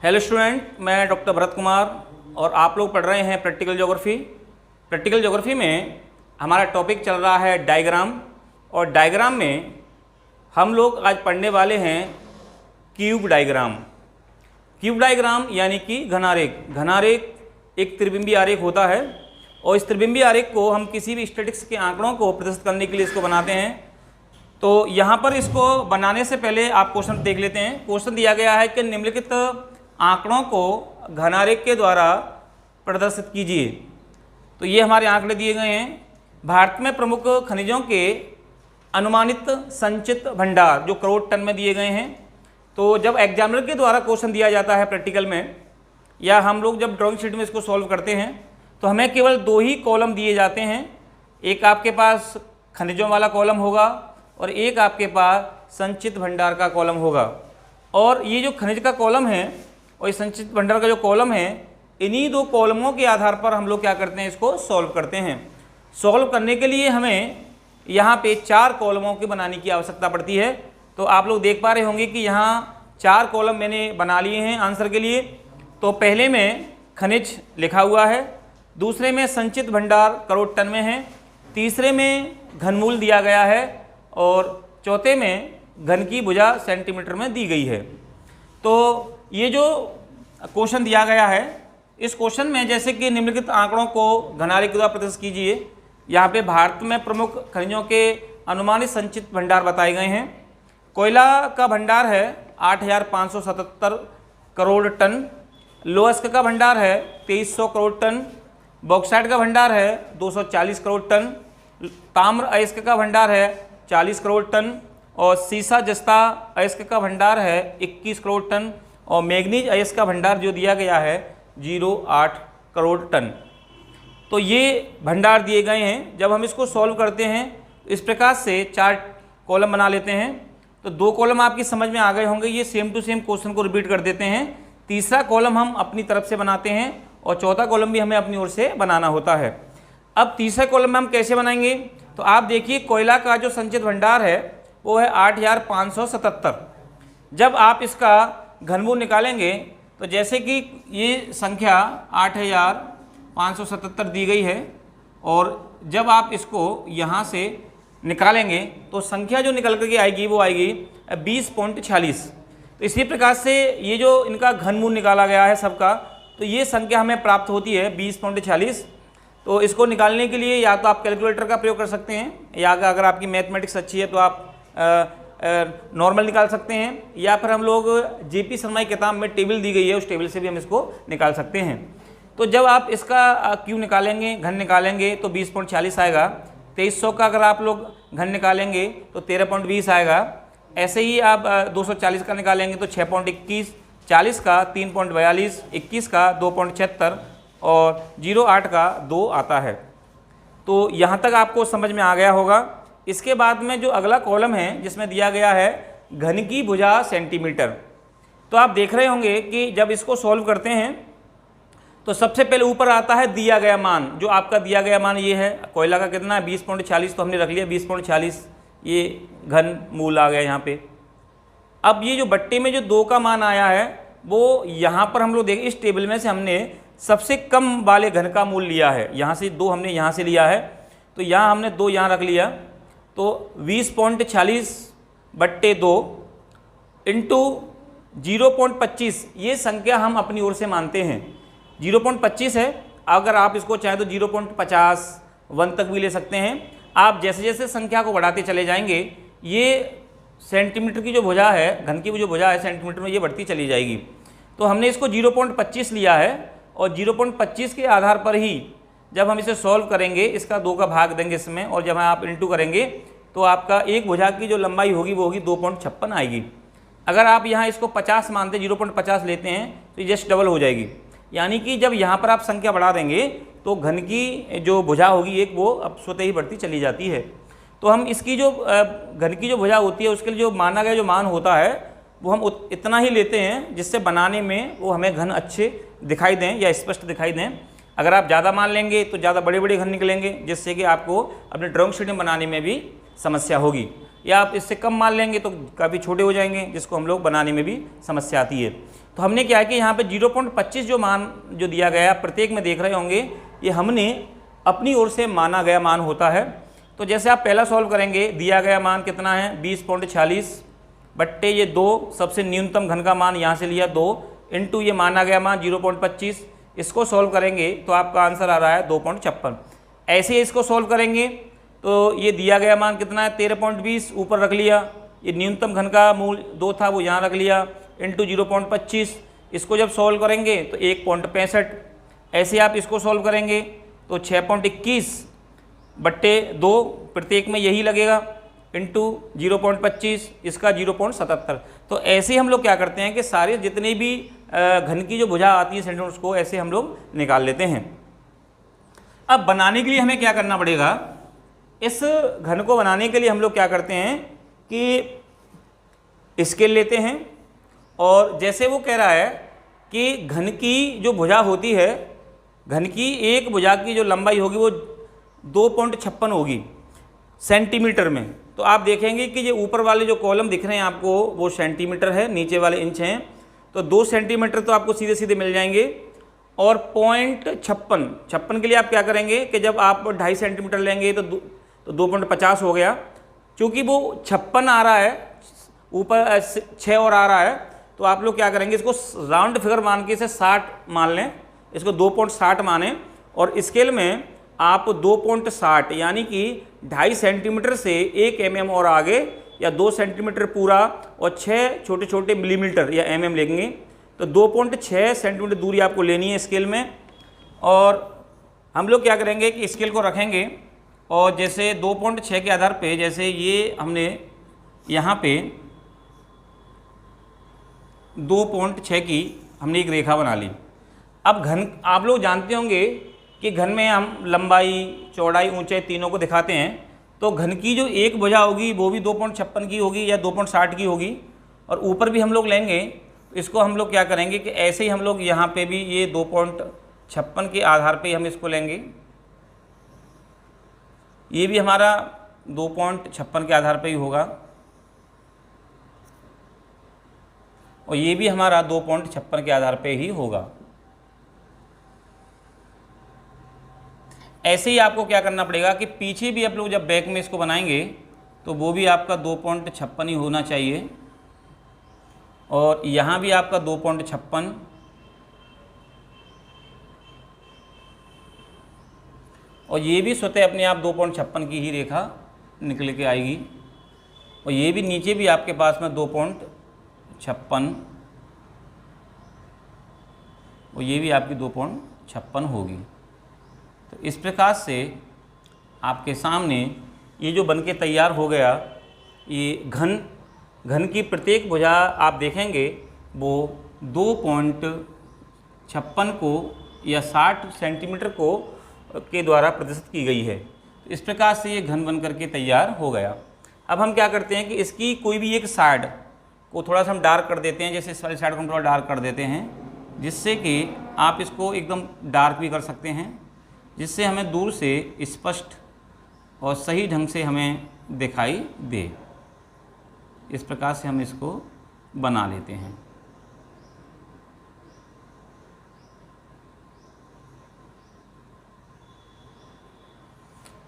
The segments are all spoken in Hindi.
हेलो स्टूडेंट, मैं डॉक्टर भरत कुमार और आप लोग पढ़ रहे हैं प्रैक्टिकल ज्योग्राफी। प्रैक्टिकल ज्योग्राफी में हमारा टॉपिक चल रहा है डायग्राम, और डायग्राम में हम लोग आज पढ़ने वाले हैं क्यूब डायग्राम। क्यूब डायग्राम यानी कि घनारेख। घनारेख एक त्रिबिंबी आरेख होता है और इस त्रिबिंबी आरेख को हम किसी भी स्टैटिस्टिक्स के आंकड़ों को प्रदर्शित करने के लिए इसको बनाते हैं। तो यहाँ पर इसको बनाने से पहले आप क्वेश्चन देख लेते हैं। क्वेश्चन दिया गया है कि निम्नलिखित आंकड़ों को घनारेख के द्वारा प्रदर्शित कीजिए। तो ये हमारे आंकड़े दिए गए हैं। भारत में प्रमुख खनिजों के अनुमानित संचित भंडार जो करोड़ टन में दिए गए हैं। तो जब एग्जामिनर के द्वारा क्वेश्चन दिया जाता है प्रैक्टिकल में, या हम लोग जब ड्राइंग शीट में इसको सॉल्व करते हैं, तो हमें केवल दो ही कॉलम दिए जाते हैं। एक आपके पास खनिजों वाला कॉलम होगा और एक आपके पास संचित भंडार का कॉलम होगा। और ये जो खनिज का कॉलम है और ये संचित भंडार का जो कॉलम है, इन्हीं दो कॉलमों के आधार पर हम लोग क्या करते हैं, इसको सॉल्व करते हैं। सॉल्व करने के लिए हमें यहाँ पे 4 कॉलमों की बनाने की आवश्यकता पड़ती है। तो आप लोग देख पा रहे होंगे कि यहाँ 4 कॉलम मैंने बना लिए हैं आंसर के लिए। तो पहले में खनिज लिखा हुआ है, दूसरे में संचित भंडार करोड़ टन में है, तीसरे में घनमूल दिया गया है और चौथे में घन की भुजा सेंटीमीटर में दी गई है। तो ये जो क्वेश्चन दिया गया है, इस क्वेश्चन में जैसे कि निम्नलिखित आंकड़ों को घनारेख द्वारा प्रदर्शित कीजिए। यहाँ पे भारत में प्रमुख खनिजों के अनुमानित संचित भंडार बताए गए हैं। कोयला का भंडार है 8,577 करोड़ टन, लोहस्क का भंडार है 2300 करोड़ टन, बॉक्साइट का भंडार है 240 करोड़ टन, ताम्र अयस्क का भंडार है 40 करोड़ टन और सीसा जस्ता अयस्क का भंडार है 21 करोड़ टन और मैग्नीज अयस्क का भंडार जो दिया गया है 0.8 करोड़ टन। तो ये भंडार दिए गए हैं। जब हम इसको सॉल्व करते हैं इस प्रकार से 4 कॉलम बना लेते हैं। तो 2 कॉलम आपकी समझ में आ गए होंगे। ये सेम टू सेम क्वेश्चन को रिपीट कर देते हैं। तीसरा कॉलम हम अपनी तरफ से बनाते हैं और चौथा कॉलम भी हमें अपनी ओर से बनाना होता है। अब तीसरे कॉलम में हम कैसे बनाएंगे, तो आप देखिए कोयला का जो संचित भंडार है वो है 8,577। जब आप इसका घनमूल निकालेंगे तो जैसे कि ये संख्या 8,577 दी गई है और जब आप इसको यहाँ से निकालेंगे तो संख्या जो निकल करके आएगी वो आएगी 20.46। तो इसी प्रकार से ये जो इनका घनमूल निकाला गया है सबका, तो ये संख्या हमें प्राप्त होती है 20.46। तो इसको निकालने के लिए या तो आप कैलकुलेटर का प्रयोग कर सकते हैं, या अगर आपकी मैथमेटिक्स अच्छी है तो आप नॉर्मल निकाल सकते हैं, या फिर हम लोग जेपी शर्मा की किताब में टेबल दी गई है उस टेबल से भी हम इसको निकाल सकते हैं। तो जब आप इसका क्यू निकालेंगे, घन निकालेंगे तो 20.46 आएगा। 2300 का अगर आप लोग घन निकालेंगे तो 13.20 आएगा। ऐसे ही आप 240 का निकालेंगे तो 6.21, 40 का 3.42, 21 का 2.76 और 0.8 का 2 आता है। तो यहाँ तक आपको समझ में आ गया होगा। इसके बाद में जो अगला कॉलम है जिसमें दिया गया है घन की भुजा सेंटीमीटर। तो आप देख रहे होंगे कि जब इसको सॉल्व करते हैं तो सबसे पहले ऊपर आता है दिया गया मान। जो आपका दिया गया मान ये है, कोयला का कितना है 20.46, तो हमने रख लिया 20.46, ये घन मूल आ गया यहाँ पे। अब ये जो बट्टे में जो 2 का मान आया है वो यहाँ पर हम लोग देखें, इस टेबल में से हमने सबसे कम वाले घन का मूल लिया है। यहाँ से 2 हमने यहाँ से लिया है, तो यहाँ हमने 2 यहाँ रख लिया। तो 20.46 बट्टे 2 इंटू 0.25, ये संख्या हम अपनी ओर से मानते हैं 0.25 है। अगर आप इसको चाहें तो 0.50, 1 तक भी ले सकते हैं। आप जैसे जैसे संख्या को बढ़ाते चले जाएंगे, ये सेंटीमीटर की जो भुजा है, घन की जो भुजा है सेंटीमीटर में, ये बढ़ती चली जाएगी। तो हमने इसको 0.25 लिया है और 0.25 के आधार पर ही जब हम इसे सॉल्व करेंगे, इसका 2 का भाग देंगे इसमें, और जब आप इंटू करेंगे तो आपका एक भुजा की जो लंबाई होगी वो होगी 2.56 आएगी। अगर आप यहाँ इसको 50 मानते, 0.50 लेते हैं तो ये जस्ट डबल हो जाएगी। यानी कि जब यहाँ पर आप संख्या बढ़ा देंगे तो घन की जो भुजा होगी एक, वो अब स्वतः ही बढ़ती चली जाती है। तो हम इसकी जो घन की जो भुजा होती है उसके लिए जो माना गया जो मान होता है वो हम इतना ही लेते हैं जिससे बनाने में वो हमें घन अच्छे दिखाई दें या स्पष्ट दिखाई दें। अगर आप ज़्यादा मान लेंगे तो ज़्यादा बड़े बड़े घन निकलेंगे, जिससे कि आपको अपने ड्राइंग शीट में बनाने में भी समस्या होगी। या आप इससे कम मान लेंगे तो काफ़ी छोटे हो जाएंगे, जिसको हम लोग बनाने में भी समस्या आती है। तो हमने क्या है कि यहाँ पे 0.25 जो मान जो दिया गया प्रत्येक में देख रहे होंगे, ये हमने अपनी ओर से माना गया मान होता है। तो जैसे आप पहला सॉल्व करेंगे, दिया गया मान कितना है 20.46 बट्टे ये 2, सबसे न्यूनतम घन का मान यहाँ से लिया 2 इंटू ये माना गया मान 0.25, इसको सॉल्व करेंगे तो आपका आंसर आ रहा है 2.56। ऐसे ही इसको सॉल्व करेंगे तो ये दिया गया मान कितना है 13.20, ऊपर रख लिया, ये न्यूनतम घन का मूल 2 था वो यहाँ रख लिया, इंटू 0.25, इसको जब सॉल्व करेंगे तो 1.65। ऐसे आप इसको सॉल्व करेंगे तो 6.21 बट्टे 2, प्रत्येक में यही लगेगा, इंटू 0.25, इसका 0.77। तो ऐसे हम लोग क्या करते हैं कि सारे जितने भी घन की जो भुजा आती है सेंटीमीटर, उसको ऐसे हम लोग निकाल लेते हैं। अब बनाने के लिए हमें क्या करना पड़ेगा, इस घन को बनाने के लिए हम लोग क्या करते हैं कि स्केल लेते हैं, और जैसे वो कह रहा है कि घन की जो भुजा होती है, घन की एक भुजा की जो लंबाई होगी वो 2.56 होगी सेंटीमीटर में। तो आप देखेंगे कि ये ऊपर वाले जो कॉलम दिख रहे हैं आपको वो सेंटीमीटर है, नीचे वाले इंच हैं, तो 2 सेंटीमीटर तो आपको सीधे सीधे मिल जाएंगे। और 0.56 के लिए आप क्या करेंगे कि जब आप 2.5 सेंटीमीटर लेंगे तो 2.50 हो गया। चूँकि वो 56 आ रहा है, ऊपर 6 और आ रहा है, तो आप लोग क्या करेंगे, इसको राउंड फिगर मान के इसे 60 मान लें, इसको 2.60 माने, और स्केल में आप 2.60 यानी कि 2.5 सेंटीमीटर से 1 mm और आगे, या 2 सेंटीमीटर पूरा और 6 छोटे छोटे मिलीमीटर या mm लेंगे, तो 2.6 सेंटीमीटर दूरी आपको लेनी है स्केल में। और हम लोग क्या करेंगे कि स्केल को रखेंगे, और जैसे 2.6 के आधार पे, जैसे ये हमने यहाँ पे 2.6 की हमने एक रेखा बना ली। अब घन आप लोग जानते होंगे कि घन में हम लंबाई, चौड़ाई, ऊंचाई तीनों को दिखाते हैं, तो घन की जो एक भुजा होगी वो भी 2.56 की होगी या 2.60 की होगी, और ऊपर भी हम लोग लेंगे। इसको हम लोग क्या करेंगे कि ऐसे ही हम लोग यहाँ पे भी ये 2.56 के आधार पे हम इसको लेंगे, ये भी हमारा 2.56 के आधार पे ही होगा, और ये भी हमारा 2.56 के आधार पे ही होगा। ऐसे ही आपको क्या करना पड़ेगा कि पीछे भी आप लोग जब बैक में इसको बनाएंगे तो वो भी आपका 2.56 ही होना चाहिए, और यहाँ भी आपका 2.56, और ये भी स्वतः अपने आप 2.56 की ही रेखा निकल के आएगी, और ये भी नीचे भी आपके पास में 2.56, और ये भी आपकी 2.56 होगी। तो इस प्रकार से आपके सामने ये जो बन के तैयार हो गया, ये घन की प्रत्येक भुजा आप देखेंगे वो 2.56 को या 60 सेंटीमीटर को के द्वारा प्रदर्शित की गई है। तो इस प्रकार से ये घन बन करके तैयार हो गया। अब हम क्या करते हैं कि इसकी कोई भी एक साइड को थोड़ा सा हम डार्क कर देते हैं, जैसे इस वाली साइड को हम थोड़ा डार्क कर देते हैं, जिससे कि आप इसको एकदम डार्क भी कर सकते हैं, जिससे हमें दूर से स्पष्ट और सही ढंग से हमें दिखाई दे। इस प्रकार से हम इसको बना लेते हैं।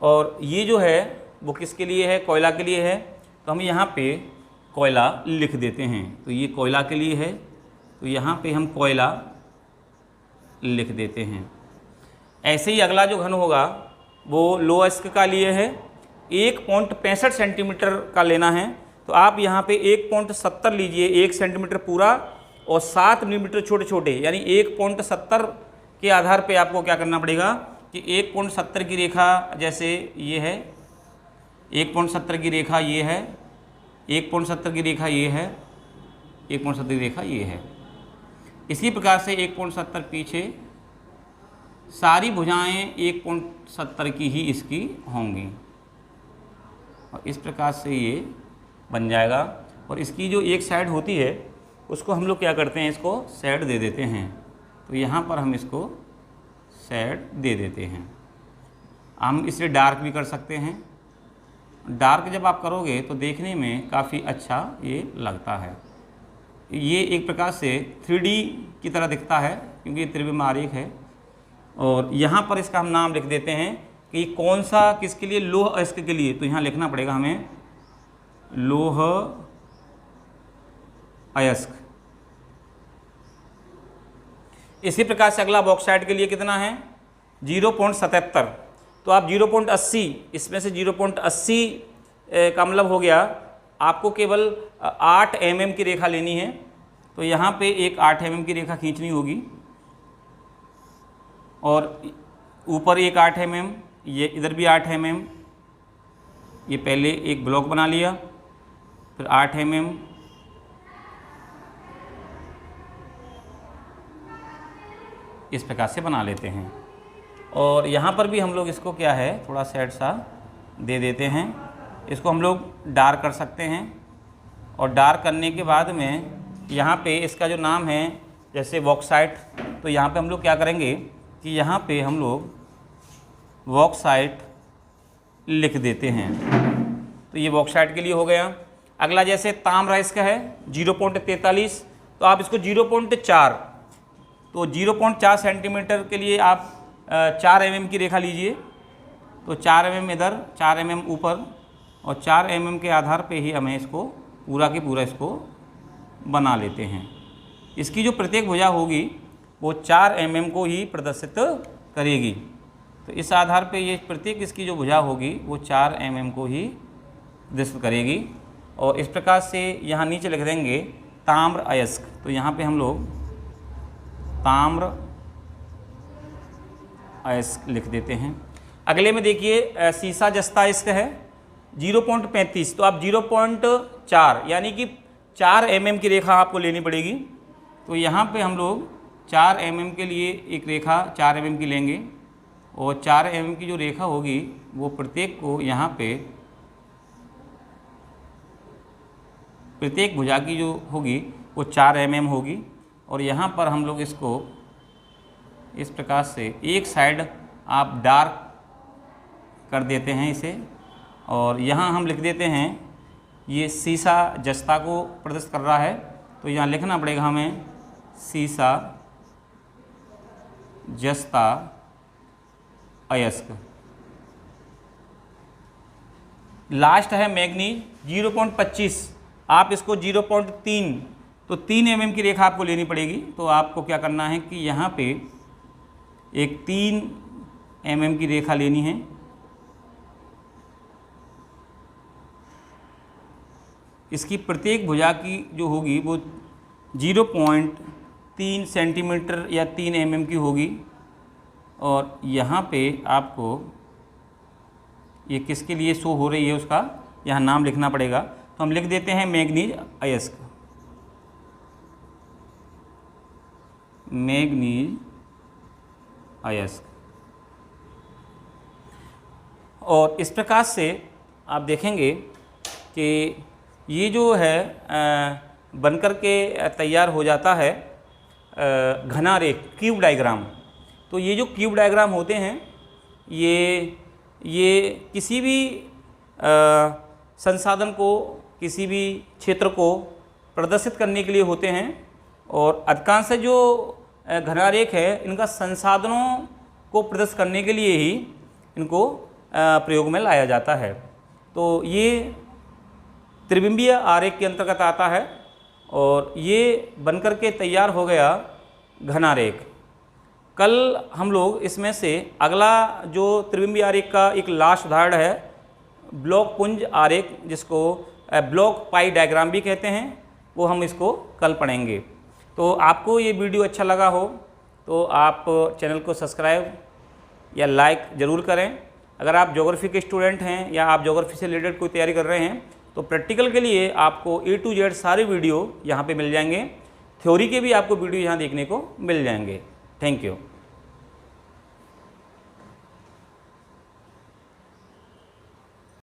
और ये जो है वो किसके लिए है, कोयला के लिए है, तो हम यहाँ पे कोयला लिख देते हैं। तो ये कोयला के लिए है, तो यहाँ पे हम कोयला लिख देते हैं। ऐसे ही अगला जो घन होगा वो लोअस्क का लिए है, 1.65 सेंटीमीटर का लेना है, तो आप यहाँ पे 1.70 लीजिए, 1 सेंटीमीटर पूरा और 7 मिलीमीटर छोटे छोटे, यानी 1.70 के आधार पे आपको क्या करना पड़ेगा कि 1.70 की रेखा, जैसे ये है 1.70 की रेखा, ये है 1.70 की रेखा, ये है 1.70 की रेखा, ये है। इसी प्रकार से 1.70 पीछे, सारी भुजाएं 1.70 की ही इसकी होंगी, और इस प्रकार से ये बन जाएगा। और इसकी जो एक साइड होती है उसको हम लोग क्या करते हैं, इसको साइड दे देते हैं। तो यहाँ पर हम इसको साइड दे देते हैं। हम इसे डार्क भी कर सकते हैं। डार्क जब आप करोगे तो देखने में काफ़ी अच्छा ये लगता है। ये एक प्रकार से 3D की तरह दिखता है क्योंकि ये त्रिविम आरेख है। और यहाँ पर इसका हम नाम लिख देते हैं कि कौन सा किसके लिए, लौह अयस्क के लिए। तो यहाँ लिखना पड़ेगा हमें लौह अयस्क। इसी प्रकार से अगला बॉक्साइट के लिए कितना है 0.77। तो आप 0.80 इसमें से 0.80 का मतलब हो गया आपको केवल 8 mm की रेखा लेनी है। तो यहाँ पे एक 8 mm की रेखा खींचनी होगी और ऊपर एक 8 mm, ये इधर भी 8 mm। ये पहले एक ब्लॉक बना लिया, फिर 8 mm, इस प्रकार से बना लेते हैं। और यहाँ पर भी हम लोग इसको क्या है थोड़ा सेट सा दे देते हैं। इसको हम लोग डार्क कर सकते हैं और डार्क करने के बाद में यहाँ पे इसका जो नाम है जैसे बॉक्साइट, तो यहाँ पे हम लोग क्या करेंगे कि यहाँ पे हम लोग बॉक्साइट लिख देते हैं। तो ये बॉक्साइट के लिए हो गया। अगला जैसे ताम्र अयस्क है 0.43, तो आप इसको 0.4, तो 0.4 सेंटीमीटर के लिए आप 4 mm की रेखा लीजिए। तो 4 mm इधर, 4 mm ऊपर और 4 mm के आधार पे ही हमें इसको पूरा की पूरा इसको बना लेते हैं। इसकी जो प्रत्येक भुजा होगी वो 4 mm को ही प्रदर्शित करेगी। तो इस आधार पे ये प्रत्येक इसकी जो भुजा होगी वो 4 mm को ही प्रदर्शित करेगी। और इस प्रकार से यहाँ नीचे लिख देंगे ताम्र अयस्क। तो यहाँ पे हम लोग ताम्र अयस्क लिख देते हैं। अगले में देखिए सीसा जस्ता अयस्क है 0.35, तो आप 0.4 यानी कि 4 mm की रेखा आपको लेनी पड़ेगी। तो यहाँ पे हम लोग 4 mm के लिए एक रेखा 4 mm की लेंगे और 4 mm की जो रेखा होगी वो प्रत्येक को यहाँ पे प्रत्येक भुजा की जो होगी वो 4 mm होगी। और यहाँ पर हम लोग इसको इस प्रकार से एक साइड आप डार्क कर देते हैं इसे, और यहाँ हम लिख देते हैं ये सीसा जस्ता को प्रदर्शित कर रहा है। तो यहाँ लिखना पड़ेगा हमें सीसा जस्ता अयस्क। लास्ट है मैग्नीज 0.25, आप इसको 0.3, तो 3 mm की रेखा आपको लेनी पड़ेगी। तो आपको क्या करना है कि यहाँ पे एक 3 mm की रेखा लेनी है। इसकी प्रत्येक भुजा की जो होगी वो 0.3 सेंटीमीटर या 3 mm की होगी। और यहाँ पे आपको ये किसके लिए शो हो रही है उसका यहाँ नाम लिखना पड़ेगा। तो हम लिख देते हैं मैग्नीज अयस्क, मैग्नीज अयस्क। और इस प्रकार से आप देखेंगे कि ये जो है बनकर के तैयार हो जाता है घना रेख क्यूब डायग्राम। तो ये जो क्यूब डायग्राम होते हैं ये किसी भी संसाधन को, किसी भी क्षेत्र को प्रदर्शित करने के लिए होते हैं। और अधिकांश जो घना रेख है इनका संसाधनों को प्रदर्शित करने के लिए ही इनको प्रयोग में लाया जाता है। तो ये त्रिबिंबीय आरेख के अंतर्गत आता है और ये बनकर के तैयार हो गया घना रेख। कल हम लोग इसमें से अगला जो त्रिबिंबीय आरेख का एक लास्ट उदाहरण है ब्लॉक पुंज आरेख, जिसको ब्लॉक पाई डायग्राम भी कहते हैं, वो हम इसको कल पढ़ेंगे। तो आपको ये वीडियो अच्छा लगा हो तो आप चैनल को सब्सक्राइब या लाइक ज़रूर करें। अगर आप ज्योग्राफी के स्टूडेंट हैं या आप ज्योग्राफी से रिलेटेड कोई तैयारी कर रहे हैं तो प्रैक्टिकल के लिए आपको A to Z सारे वीडियो यहाँ पे मिल जाएंगे। थ्योरी के भी आपको वीडियो यहाँ देखने को मिल जाएंगे। Thank you.